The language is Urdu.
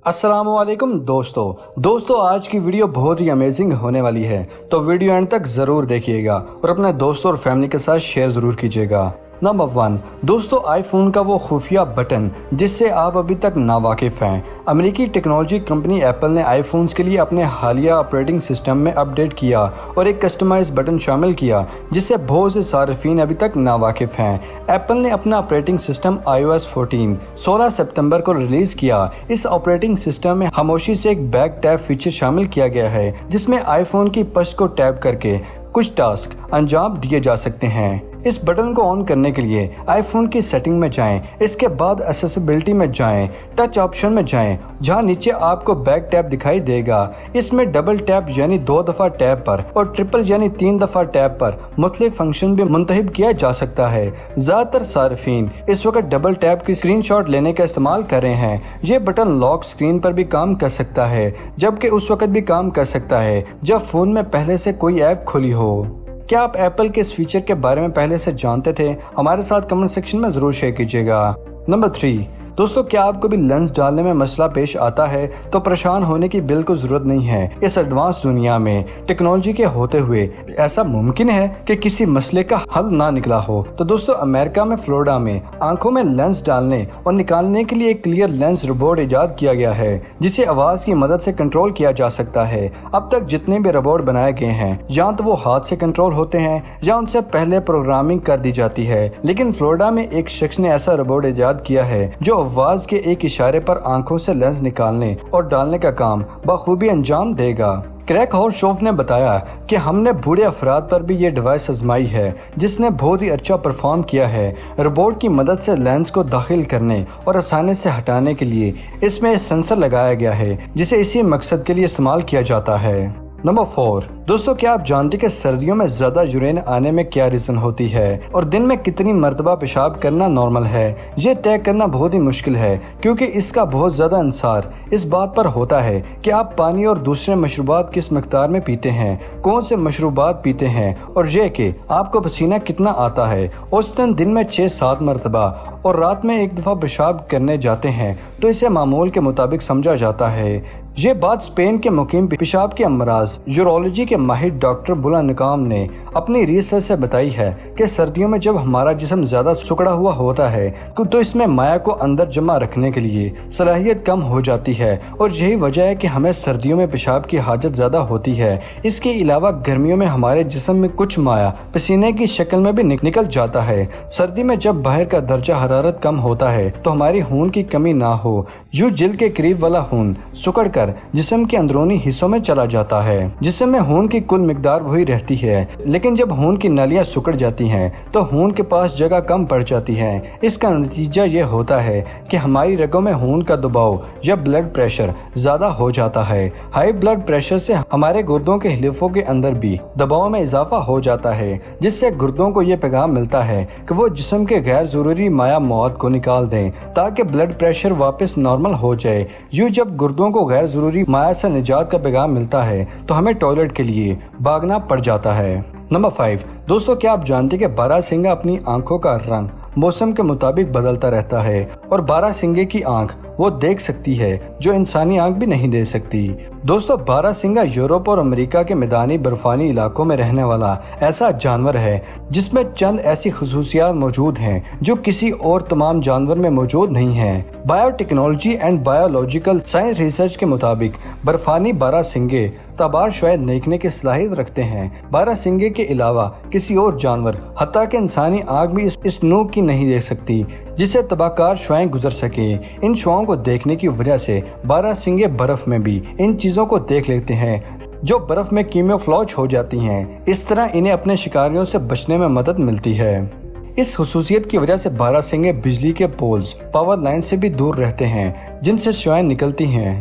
السلام علیکم دوستو آج کی ویڈیو بہت ہی امیزنگ ہونے والی ہے، تو ویڈیو اینڈ تک ضرور دیکھیے گا اور اپنے دوستوں اور فیملی کے ساتھ شیئر ضرور کیجیے گا۔ نمبر 1 دوستو، آئی فون کا وہ خفیہ بٹن جس سے آپ ابھی تک ناواقف ہیں۔ امریکی ٹیکنالوجی کمپنی ایپل نے آئی فونز کے لیے اپنے حالیہ آپریٹنگ سسٹم میں اپ ڈیٹ کیا اور ایک کسٹمائز بٹن شامل کیا جس سے بہت سے صارفین ابھی تک ناواقف ہیں۔ ایپل نے اپنا آپریٹنگ سسٹم iOS 14 16 ستمبر کو ریلیز کیا۔ اس آپریٹنگ سسٹم میں خاموشی سے ایک بیک ٹیپ فیچر شامل کیا گیا ہے جس میں آئی فون کی پشت کو ٹیپ کر کے کچھ ٹاسک انجام دیے جا سکتے ہیں۔ اس بٹن کو آن کرنے کے لیے آئی فون کی سیٹنگ میں جائیں، اس کے بعد ایکسیسیبلٹی میں جائیں، ٹچ آپشن میں جائیں جہاں نیچے آپ کو بیک ٹیپ دکھائی دے گا۔ اس میں ڈبل ٹیپ یعنی 2 دفعہ ٹیپ پر اور ٹرپل یعنی 3 دفعہ ٹیپ پر مختلف فنکشن بھی منتخب کیا جا سکتا ہے۔ زیادہ تر صارفین اس وقت ڈبل ٹیپ کی اسکرین شاٹ لینے کا استعمال کر رہے ہیں۔ یہ بٹن لاک اسکرین پر بھی کام کر سکتا ہے، جبکہ اس وقت بھی کام کر سکتا ہے جب فون میں پہلے سے کوئی ایپ کھلی ہو۔ کیا آپ ایپل کے اس فیچر کے بارے میں پہلے سے جانتے تھے؟ ہمارے ساتھ کمنٹ سیکشن میں ضرور شیئر کیجیے گا۔ نمبر 3 دوستو، کیا آپ کو بھی لینس ڈالنے میں مسئلہ پیش آتا ہے تو پریشان ہونے کی بالکل ضرورت نہیں ہے۔ اس ایڈوانس دنیا میں ٹیکنالوجی کے ہوتے ہوئے ایسا ممکن ہے کہ کسی مسئلے کا حل نہ نکلا ہو۔ تو دوستو، امریکہ میں فلوریڈا میں آنکھوں میں لینس ڈالنے اور نکالنے کے لیے ایک کلیئر لینس روبوٹ ایجاد کیا گیا ہے جسے آواز کی مدد سے کنٹرول کیا جا سکتا ہے۔ اب تک جتنے بھی روبوٹ بنائے گئے ہیں یا تو وہ ہاتھ سے کنٹرول ہوتے ہیں یا ان سے پہلے پروگرامنگ کر دی جاتی ہے، لیکن فلوریڈا میں ایک شخص نے ایسا روبوٹ ایجاد کیا ہے جو آواز کے ایک اشارے پر آنکھوں سے لینس نکالنے اور ڈالنے کا کام بخوبی انجام دے گا۔ کریک ہورشوف نے بتایا کہ ہم نے بوڑھے افراد پر بھی یہ ڈیوائس آزمائی ہے جس نے بہت ہی اچھا پرفارم کیا ہے۔ روبوٹ کی مدد سے لینس کو داخل کرنے اور آسانی سے ہٹانے کے لیے اس میں سینسر لگایا گیا ہے جسے اسی مقصد کے لیے استعمال کیا جاتا ہے۔ نمبر 4 دوستو، کیا آپ جانتے کہ سردیوں میں زیادہ یورین آنے میں کیا ریزن ہوتی ہے اور دن میں کتنی مرتبہ پیشاب کرنا نارمل ہے؟ یہ طے کرنا بہت ہی مشکل ہے کیونکہ اس کا بہت زیادہ انحصار اس بات پر ہوتا ہے کہ آپ پانی اور دوسرے مشروبات کس مقدار میں پیتے ہیں، کون سے مشروبات پیتے ہیں، اور یہ کہ آپ کو پسینہ کتنا آتا ہے۔ اوسطاً دن میں 6-7 مرتبہ اور رات میں 1 دفعہ پیشاب کرنے جاتے ہیں تو اسے معمول کے مطابق سمجھا جاتا ہے۔ یہ بات اسپین کے مقیم پیشاب کے امراض یورولوجی کے ماہر ڈاکٹر بلا نکام نے اپنی ریسرچ سے بتائی ہے کہ سردیوں میں جب ہمارا جسم زیادہ سکڑا ہوا ہوتا ہے تو اس میں مائع کو اندر جمع رکھنے کے لیے صلاحیت کم ہو جاتی ہے، اور یہی وجہ ہے کہ ہمیں سردیوں میں پیشاب کی حاجت زیادہ ہوتی ہے۔ اس کے علاوہ گرمیوں میں ہمارے جسم میں کچھ مائع پسینے کی شکل میں بھی نکل جاتا ہے۔ سردی میں جب باہر کا درجہ حرارت کم ہوتا ہے تو ہماری خون کی کمی نہ ہو، یوں جلد کے قریب والا خون سکڑ کر جسم کے اندرونی حصوں میں چلا جاتا ہے۔ جسم میں خون کی کل مقدار وہی رہتی ہے، لیکن جب خون کی نالیاں سکڑ جاتی ہیں تو خون کے پاس جگہ کم پڑ جاتی ہے۔ اس کا نتیجہ یہ ہوتا ہے کہ ہماری رگوں میں خون کا دباؤ یا بلڈ پریشر زیادہ ہو جاتا ہے۔ ہائی بلڈ پریشر سے ہمارے گردوں کے حلقوں کے اندر بھی دباؤ میں اضافہ ہو جاتا ہے، جس سے گردوں کو یہ پیغام ملتا ہے کہ وہ جسم کے غیر ضروری مائع مواد کو نکال دیں تاکہ بلڈ پریشر واپس نارمل ہو جائے۔ یوں جب گردوں کو غیر ضروری مائع سے نجات کا پیغام ملتا ہے تو ہمیں ٹوائلٹ کے لیے بھاگنا پڑ جاتا ہے۔ نمبر 5 دوستو، کیا آپ جانتے کہ باراسنگا اپنی آنکھوں کا رنگ موسم کے مطابق بدلتا رہتا ہے اور باراسنگے کی آنکھ وہ دیکھ سکتی ہے جو انسانی آنکھ بھی نہیں دیکھ سکتی؟ دوستو، باراسنگا یورپ اور امریکہ کے میدانی برفانی علاقوں میں رہنے والا ایسا جانور ہے جس میں چند ایسی خصوصیات موجود ہیں جو کسی اور تمام جانور میں موجود نہیں ہیں۔ Bio technology and biological science research کے مطابق برفانی باراسنگے تابار شاید دیکھنے کی صلاحیت رکھتے ہیں۔ باراسنگے کے علاوہ کسی اور جانور حتیٰ کہ انسانی آنکھ بھی اس نوع کی نہیں دیکھ سکتی جسے تباہکار شعاعیں گزر سکیں۔ ان شعاعوں کو دیکھنے کی وجہ سے باراسنگے برف میں بھی ان چیزوں کو دیکھ لیتے ہیں جو برف میں کیموفلاج ہو جاتی ہیں۔ اس طرح انہیں اپنے شکاریوں سے بچنے میں مدد ملتی ہے۔ اس خصوصیت کی وجہ سے باراسنگے بجلی کے پولز، پاور لائن سے بھی دور رہتے ہیں جن سے شعاعیں نکلتی ہیں۔